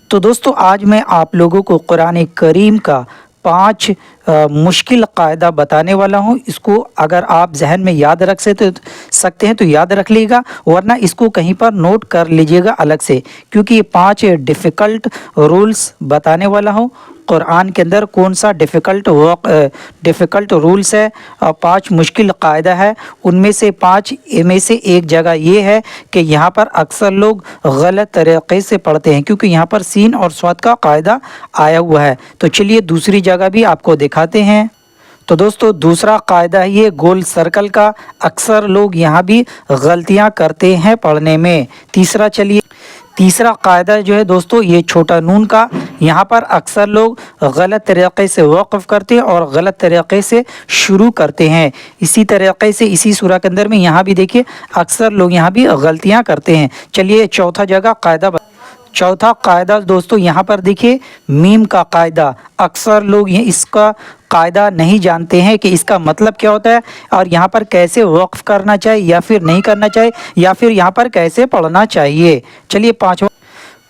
तो दोस्तों आज मैं आप लोगों को कुरान करीम का 5 मुश्किल कायदा बताने वाला हूँ। इसको अगर आप जहन में याद रख सकते हैं तो याद रख लीजिएगा, वरना इसको कहीं पर नोट कर लीजिएगा अलग से, क्योंकि ये 5 डिफ़िकल्ट रूल्स बताने वाला हूँ। कुरान के अंदर कौन सा डिफ़िकल्ट रूल्स है, 5 मुश्किल कायदा है, उनमें से 5 में से एक जगह ये है कि यहाँ पर अक्सर लोग गलत तरीक़े से पढ़ते हैं, क्योंकि यहाँ पर सीन और स्वाद का कायदा आया हुआ है। तो चलिए दूसरी जगह भी आपको दिखाते हैं। तो दोस्तों दूसरा कायदा है ये गोल सर्कल का, अक्सर लोग यहाँ भी गलतियाँ करते हैं पढ़ने में। तीसरा कायदा जो है दोस्तों ये छोटा नून का, यहाँ पर अक्सर लोग गलत तरीक़े से वक़्फ़ करते हैं और गलत तरीक़े से शुरू करते हैं। इसी तरीक़े से इसी सूरह के अंदर में यहाँ भी देखिए अक्सर लोग यहाँ भी गलतियाँ करते हैं। चलिए चौथा कायदा दोस्तों यहाँ पर देखिए मीम का कायदा। अक्सर लोग ये इसका कायदा नहीं जानते हैं कि इसका मतलब क्या होता है और यहाँ पर कैसे वक्फ करना चाहिए या फिर नहीं करना चाहिए, या फिर यहाँ पर कैसे पढ़ना चाहिए। चलिए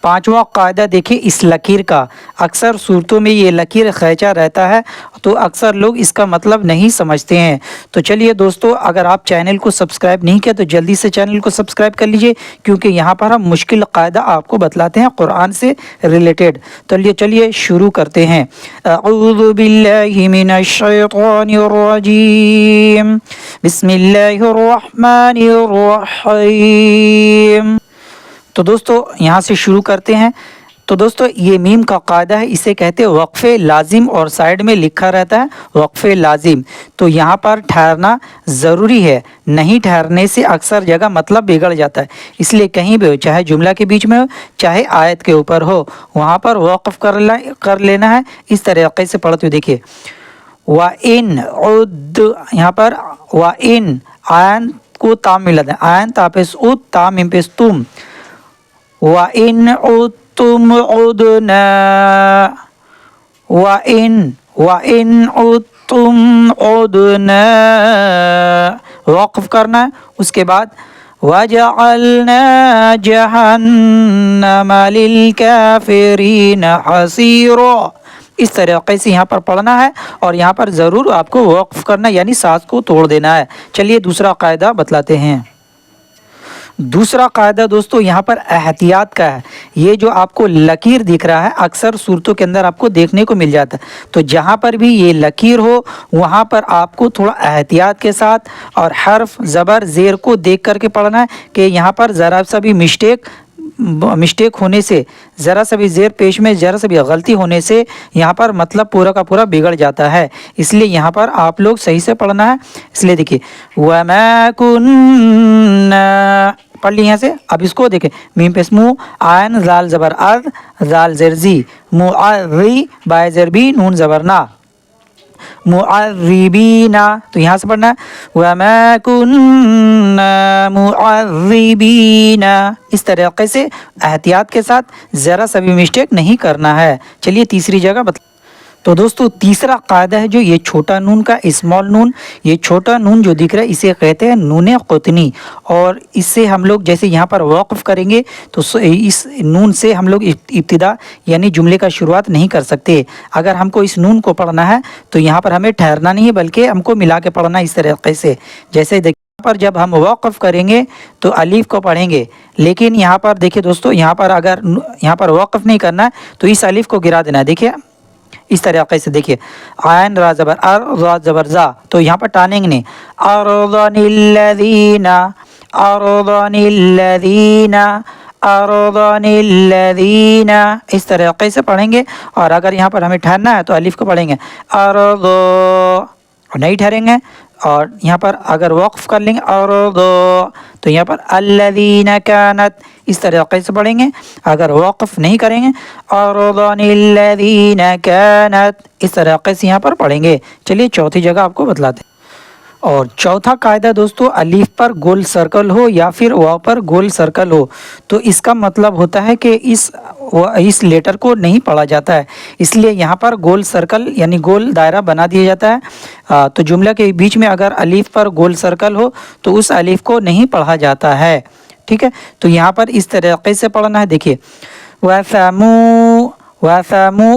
पांचवा कायदा देखिए इस लकीर का। अक्सर सूरतों में ये लकीर खींचा रहता है, तो अक्सर लोग इसका मतलब नहीं समझते हैं। तो चलिए दोस्तों, अगर आप चैनल को सब्सक्राइब नहीं किया तो जल्दी से चैनल को सब्सक्राइब कर लीजिए, क्योंकि यहाँ पर हम मुश्किल कायदा आपको बतलाते हैं कुरान से रिलेटेड। तो चलिए शुरू करते हैं। अऊज़ु बिल्लाहि मिनश शैतानिर रजीम, बिस्मिल्लाहिर रहमानिर रहीम। तो दोस्तों यहाँ से शुरू करते हैं। तो दोस्तों ये मीम का कायदा है, इसे कहते हैं वक्फ़े लाजिम, और साइड में लिखा रहता है वक्फ़े लाजिम। तो यहाँ पर ठहरना ज़रूरी है, नहीं ठहरने से अक्सर जगह मतलब बिगड़ जाता है। इसलिए कहीं भी हो, चाहे जुमला के बीच में हो चाहे आयत के ऊपर हो, वहाँ पर वक़्फ़ कर लेना है। इस तरीक़े से पढ़ते हुए देखिए व इन उद, यहाँ पर व इन आयन को ताम मिलाते हैं, आयन तापेस उद ताम इम्पेस तुम, व इन उद्तुम उदना, व इन उद्तुम उदना, वक़्फ़ करना है। उसके बाद वजअलना जहन्नम लिलकाफिरीन हसीरा, इस तरीक़े से यहाँ पर पढ़ना है और यहाँ पर ज़रूर आपको वक़्फ़ करना यानी सांस को तोड़ देना है। चलिए दूसरा कायदा बतलाते हैं। दूसरा कायदा दोस्तों यहाँ पर एहतियात का है। ये जो आपको लकीर दिख रहा है अक्सर सूरतों के अंदर आपको देखने को मिल जाता है, तो जहाँ पर भी ये लकीर हो वहाँ पर आपको थोड़ा एहतियात के साथ और हर्फ ज़बर ज़ेर को देख करके पढ़ना है कि यहाँ पर ज़रा सा भी मिस्टेक होने से, ज़रा सा भी ज़ेर पेश में ज़रा सा भी गलती होने से यहाँ पर मतलब पूरा का पूरा बिगड़ जाता है। इसलिए यहाँ पर आप लोग सही से पढ़ना है। इसलिए देखिए वमा कुन्ना, पढ़ ली यहाँ से। अब इसको देखें मीम पेश मुँह, आयन जाल ज़बर अर्द, जाल ज़रजी, मुअर्री बाय ज़रबी नून ज़बर ना, मुअर्रिबीना। तो यहाँ से पढ़ना है वमा कुन्ना मुअर्रिबीना, इस तरीक़े से एहतियात के साथ ज़रा सा भी मिस्टेक नहीं करना है। चलिए तीसरी जगह तो दोस्तों तीसरा कायदा है जो ये छोटा नून का, स्मॉल नून। ये छोटा नून जो दिख रहा है इसे कहते हैं नून क़ुतनी, और इससे हम लोग जैसे यहाँ पर वक़्फ़ करेंगे तो इस नून से हम लोग इब्तिदा यानी जुमले का शुरुआत नहीं कर सकते। अगर हमको इस नून को पढ़ना है तो यहाँ पर हमें ठहरना नहीं है, बल्कि हमको मिला के पढ़ना इस तरीक़े से। जैसे देखिए पर जब हम वक़्फ़ करेंगे तो अलीफ़ को पढ़ेंगे, लेकिन यहाँ पर देखिए दोस्तों यहाँ पर अगर यहाँ पर वक़्फ़ नहीं करना है तो इस अलीफ़ को गिरा देना है। देखिए इस तरीक़े से देखिए आयन रा ज़बर अर रा ज़बर ज़ा, तो यहाँ पर टानेंगे नहीं, अर्दनिल्लज़ीना अर्दनिल्लज़ीना अर्दनिल्लज़ीना, इस तरीक़े से पढ़ेंगे। और अगर यहाँ पर हमें ठहरना है तो अलिफ़ को पढ़ेंगे अर्द, नहीं ठहरेंगे। और यहाँ पर अगर वक़्फ़ कर लेंगे अर्द तो यहाँ पर अल्लज़ीना कानत, इस तरीक़े से पढ़ेंगे। अगर वक़्फ़ नहीं करेंगे अर्दनिल्लज़ीना कानत, इस तरीक़े से यहाँ पर पढ़ेंगे। चलिए चौथी जगह आपको बतलाते हैं। और चौथा कायदा दोस्तों अलीफ पर गोल सर्कल हो या फिर वाव पर गोल सर्कल हो, तो इसका मतलब होता है कि इस लेटर को नहीं पढ़ा जाता है, इसलिए यहाँ पर गोल सर्कल यानी गोल दायरा बना दिया जाता है। तो जुमला के बीच में अगर अलीफ पर गोल सर्कल हो तो उस अलीफ को नहीं पढ़ा जाता है। ठीक है, तो यहाँ पर इस तरीक़े से पढ़ना है। देखिए वसमू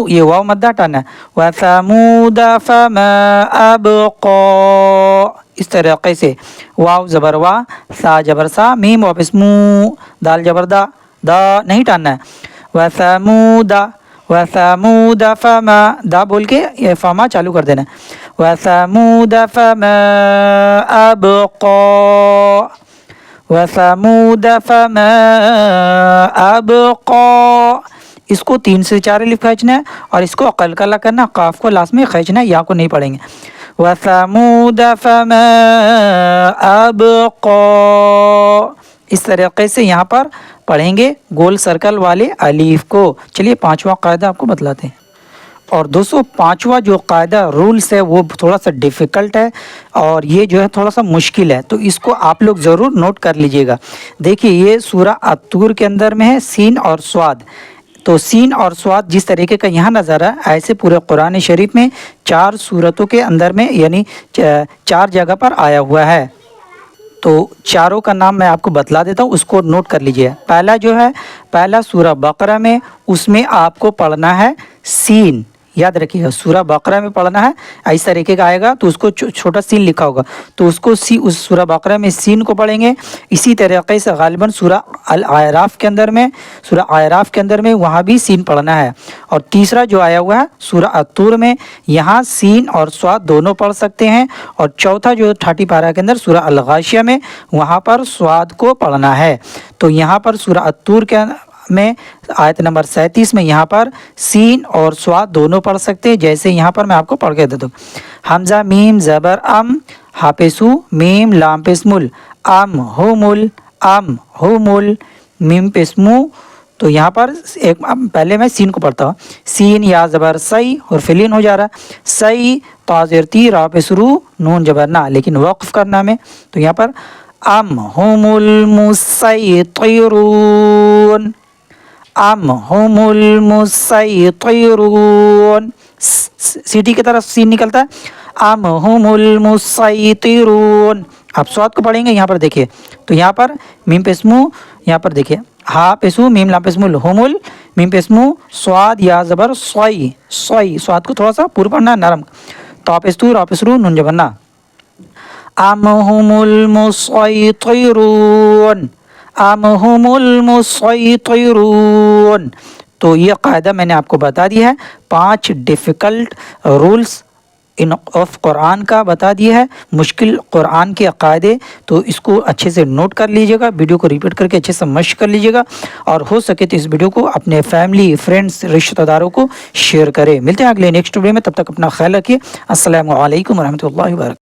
ये वाव मद्दा हटाना है। वसमूद फमा अबक़ा, इस तरीके से वाव ज़बर वा, सा ज़बर सा, मीम वापस मू, दाल ज़बर दा, दा नहीं टानना है। वसमूद फमा, दा बोल के ये फमा चालू कर देना है। वसमूद फमा अबक़ा, वसमूद फमा अबक़ा, इसको 3 से 4 अलिफ खींचना है और इसको अकल कला करना, काफ को लास्ट में खींचना है, या को नहीं पढ़ेंगे। वसमूद फमा अबक़ा, इस तरीके से यहाँ पर पढ़ेंगे गोल सर्कल वाले अलीफ को। चलिए पांचवा कायदा आपको बतलाते हैं। और दोस्तों पांचवा जो कायदा रूल्स है वो थोड़ा सा डिफ़िकल्ट है और ये जो है थोड़ा सा मुश्किल है, तो इसको आप लोग ज़रूर नोट कर लीजिएगा। देखिए ये सूरा अत्तूर के अंदर में है सीन और स्वाद, तो सीन और स्वाद जिस तरीके का यहाँ नज़र है, ऐसे पूरे कुरान शरीफ में 4 सूरतों के अंदर में यानी 4 जगह पर आया हुआ है। तो चारों का नाम मैं आपको बतला देता हूँ, उसको नोट कर लीजिए। पहला जो है, पहला सूरा बकरा में, उसमें आपको पढ़ना है सीन, याद रखिएगा सूरा बकरा में पढ़ना है, इस तरीके का आएगा तो उसको छोटा सीन लिखा होगा, तो उसको उस सूरा बकरा में सीन को पढ़ेंगे। इसी तरीके से गालिबन सूरा अल आराफ के अंदर में, सूरा आराफ के अंदर में वहाँ भी सीन पढ़ना है। और तीसरा जो आया हुआ है सूरा अत्तूर में, यहाँ सीन और स्वाद दोनों पढ़ सकते हैं। और चौथा जो 30 पारा के अंदर सूरा अल गाशिया में, वहाँ पर स्वाद को पढ़ना है। तो यहाँ पर सूरा अत्तूर के में आयत नंबर 37 में यहाँ पर सीन और स्वाद दोनों पढ़ सकते हैं। जैसे यहाँ पर मैं आपको पढ़ के देता हूँ। हमजा मीम ज़बर अम, हापेसु मीम लाम पेस्मुल, अम हुमुल मीम पेस्मु। तो यहाँ पर एक पहले मैं सीन को पढ़ता हूँ। सीन या ज़बर सई और फिलिन हो जा रहा है, सई ताज़िर ती रा पेसरू नून जबर ना, लेकिन वक्फ करना में। तो यहाँ पर अम हुमुल मुसैतिरून, अम हुमुल मुसैतिरून, सीटी की तरफ सीन निकलता है, अम हुमुल मुसैतिरून। आप स्वाद को पढ़ेंगे यहाँ पर देखिए, तो यहाँ पर मीम पेस्मू, यहाँ पर देखिए हा पेसू मीम लाम पेस्मुल हुमुल मीम पेस्मू स्वाद या ज़बर सोई, सोई स्वाद को थोड़ा सा पूर्व पढ़ना नरम, तो पेस्तू रा पेसरू नून जबर ना। अम हुमुल मुसैतिरून, अम हुमुल मुसैतिरून। तो ये कायदा मैंने आपको बता दिया है, 5 difficult rules in of Quran का बता दिया है, मुश्किल कुरान के कायदे। तो इसको अच्छे से नोट कर लीजिएगा, वीडियो को रिपीट करके अच्छे से मश्क कर लीजिएगा, और हो सके तो इस वीडियो को अपने फैमिली फ्रेंड्स रिश्तेदारों को शेयर करें। मिलते हैं अगले नेक्स्ट वीडियो में, तब तक अपना ख्याल रखिए। अस्सलामु अलैकुम रहमतुल्लाहि व बरकातहू।